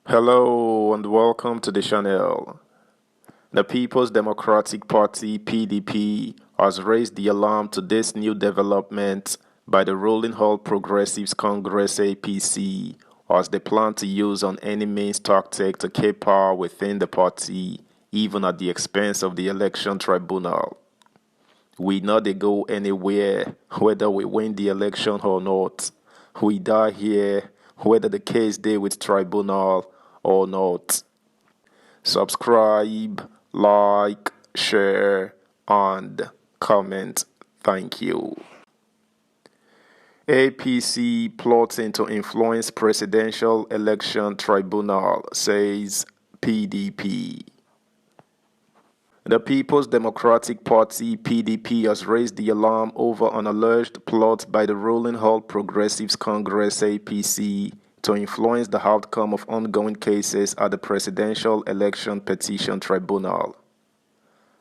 Hello and welcome to the channel. The People's Democratic Party (PDP) has raised the alarm to this new development by the ruling All Progressives Congress (APC) as they plan to use on any means tactic to keep power within the party, even at the expense of the election tribunal. We not they go anywhere, whether we win the election or not. We die here, whether the case day with tribunal or not. Subscribe, like, share, and comment. Thank you. APC plotting to influence presidential election tribunal, says PDP. The People's Democratic Party (PDP) has raised the alarm over an alleged plot by the ruling All Progressives Congress (APC) to influence the outcome of ongoing cases at the Presidential Election Petition Tribunal.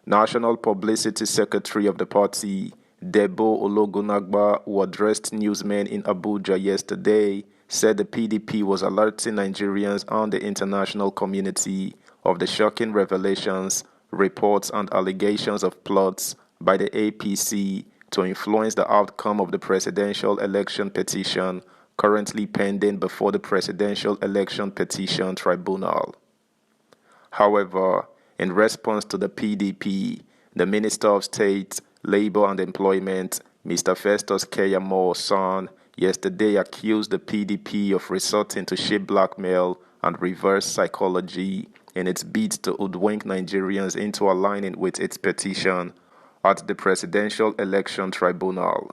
National Publicity Secretary of the party, Debo Ologunagba, who addressed newsmen in Abuja yesterday, said the PDP was alerting Nigerians and the international community of the shocking revelations, reports and allegations of plots by the APC to influence the outcome of the presidential election petition currently pending before the Presidential Election Petition Tribunal. However, in response to the PDP, the Minister of State, Labor and Employment, Mr. Festus Keyamo Son, yesterday accused the PDP of resorting to cheap blackmail and reverse psychology in its bid to hoodwink Nigerians into aligning with its petition at the Presidential Election Tribunal.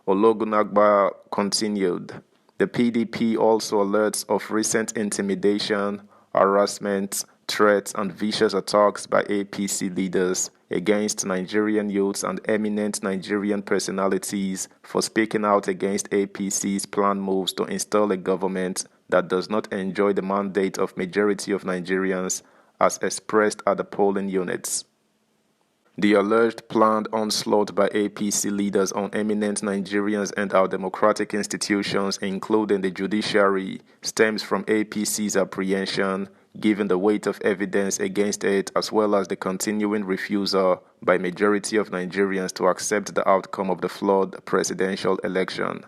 Ologunagba continued, the PDP also alerts of recent intimidation, harassment, threats and vicious attacks by APC leaders against Nigerian youths and eminent Nigerian personalities for speaking out against APC's planned moves to install a government that does not enjoy the mandate of majority of Nigerians as expressed at the polling units. The alleged planned onslaught by APC leaders on eminent Nigerians and our democratic institutions, including the judiciary, stems from APC's apprehension, given the weight of evidence against it as well as the continuing refusal by majority of Nigerians to accept the outcome of the flawed presidential election.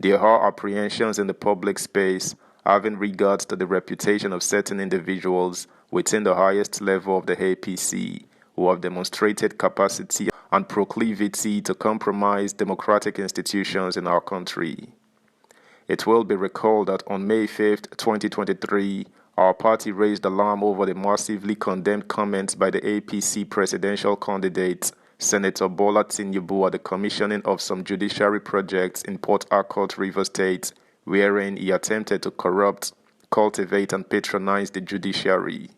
There are apprehensions in the public space having regard to the reputation of certain individuals within the highest level of the APC who have demonstrated capacity and proclivity to compromise democratic institutions in our country. It will be recalled that on May 5, 2023, our party raised alarm over the massively condemned comments by the APC presidential candidate, Senator Bola Tinubu, at the commissioning of some judiciary projects in Port Harcourt, Rivers State, wherein he attempted to corrupt, cultivate and patronize the judiciary.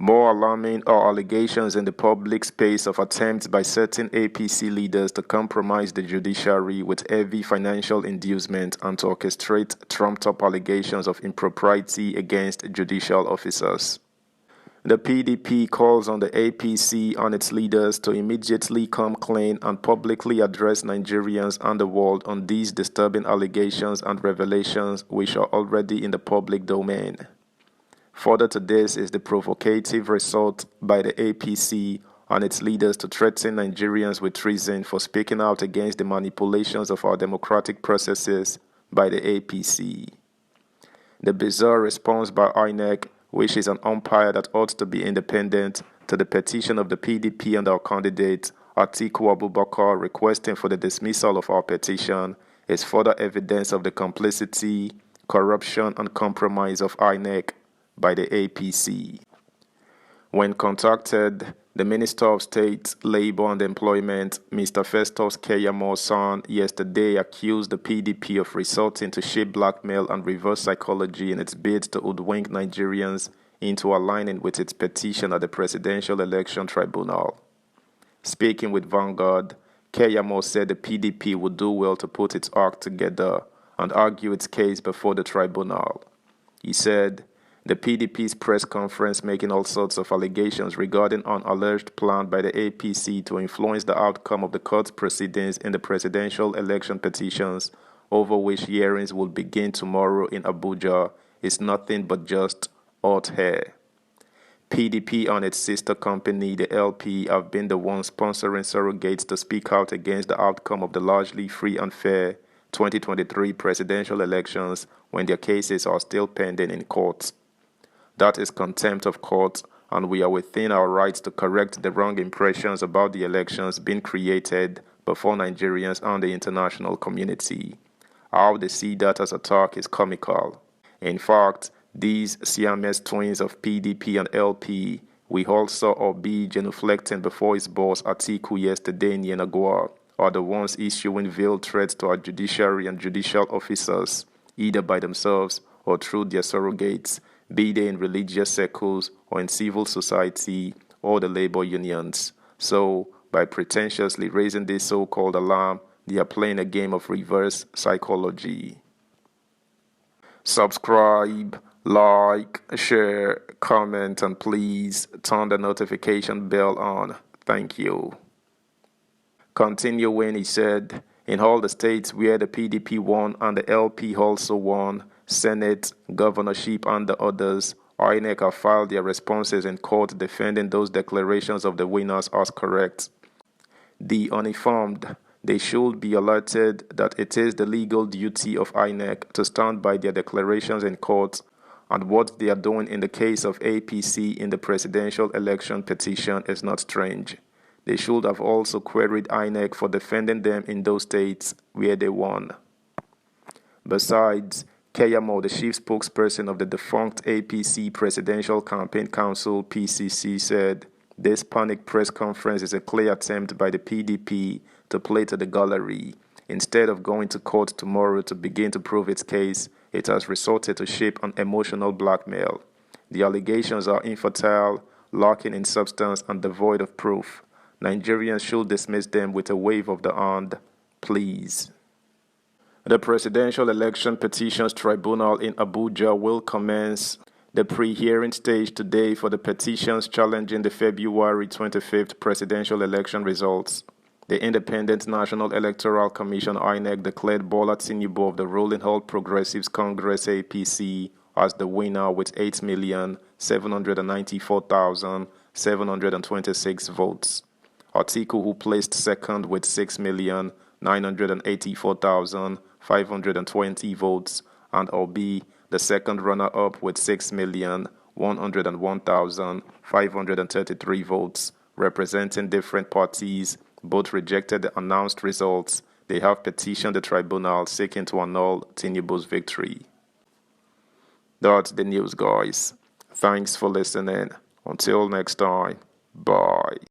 More alarming are allegations in the public space of attempts by certain APC leaders to compromise the judiciary with heavy financial inducement and to orchestrate trumped-up allegations of impropriety against judicial officers. The PDP calls on the APC and its leaders to immediately come clean and publicly address Nigerians and the world on these disturbing allegations and revelations which are already in the public domain. Further to this is the provocative resort by the APC and its leaders to threaten Nigerians with treason for speaking out against the manipulations of our democratic processes by the APC. The bizarre response by INEC, which is an umpire that ought to be independent, to the petition of the PDP and our candidate, Atiku Abubakar, requesting for the dismissal of our petition, is further evidence of the complicity, corruption and compromise of INEC by the APC. When contacted, the Minister of State, Labor and Employment, Mr. Festus Keyamo Son, yesterday accused the PDP of resorting to cheap blackmail and reverse psychology in its bid to hoodwink Nigerians into aligning with its petition at the Presidential Election Tribunal. Speaking with Vanguard, Keyamo said the PDP would do well to put its act together and argue its case before the tribunal. He said, the PDP's press conference making all sorts of allegations regarding an alleged plan by the APC to influence the outcome of the court proceedings in the presidential election petitions, over which hearings will begin tomorrow in Abuja, is nothing but just hot hair. PDP and its sister company, the LP, have been the ones sponsoring surrogates to speak out against the outcome of the largely free and fair 2023 presidential elections when their cases are still pending in court. That is contempt of court, and we are within our rights to correct the wrong impressions about the elections being created before Nigerians and the international community. How they see that as attack is comical. In fact, these Siamese twins of PDP and LP, we all saw Obi genuflecting before his boss Atiku yesterday in Yenagoa, are the ones issuing veiled threats to our judiciary and judicial officers, either by themselves or through their surrogates, be they in religious circles or in civil society or the labor unions. So, by pretentiously raising this so-called alarm, they are playing a game of reverse psychology. Subscribe, like, share, comment, and please turn the notification bell on. Thank you. Continuing, he said, in all the states where the PDP won and the LP also won, Senate, governorship, and the others, INEC have filed their responses in court defending those declarations of the winners as correct. The uninformed, they should be alerted that it is the legal duty of INEC to stand by their declarations in court, and what they are doing in the case of APC in the presidential election petition is not strange. They should have also queried INEC for defending them in those states where they won. Besides, Keyamo, the chief spokesperson of the defunct APC Presidential Campaign Council (PCC), said, "This panic press conference is a clear attempt by the PDP to play to the gallery. Instead of going to court tomorrow to begin to prove its case, it has resorted to shape an emotional blackmail. The allegations are infertile, lacking in substance, and devoid of proof. Nigerians should dismiss them with a wave of the hand, please." The Presidential Election Petitions Tribunal in Abuja will commence the pre-hearing stage today for the petitions challenging the February 25th presidential election results. The Independent National Electoral Commission (INEC) declared Bola Tinubu of the ruling All Progressives Congress (APC) as the winner with 8,794,726 votes. Atiku, who placed second with 6,984,520 votes, and Obi, the second runner-up with 6,101,533 votes, representing different parties, both rejected the announced results. They have petitioned the tribunal seeking to annul Tinubu's victory. That's the news, guys. Thanks for listening. Until next time, bye.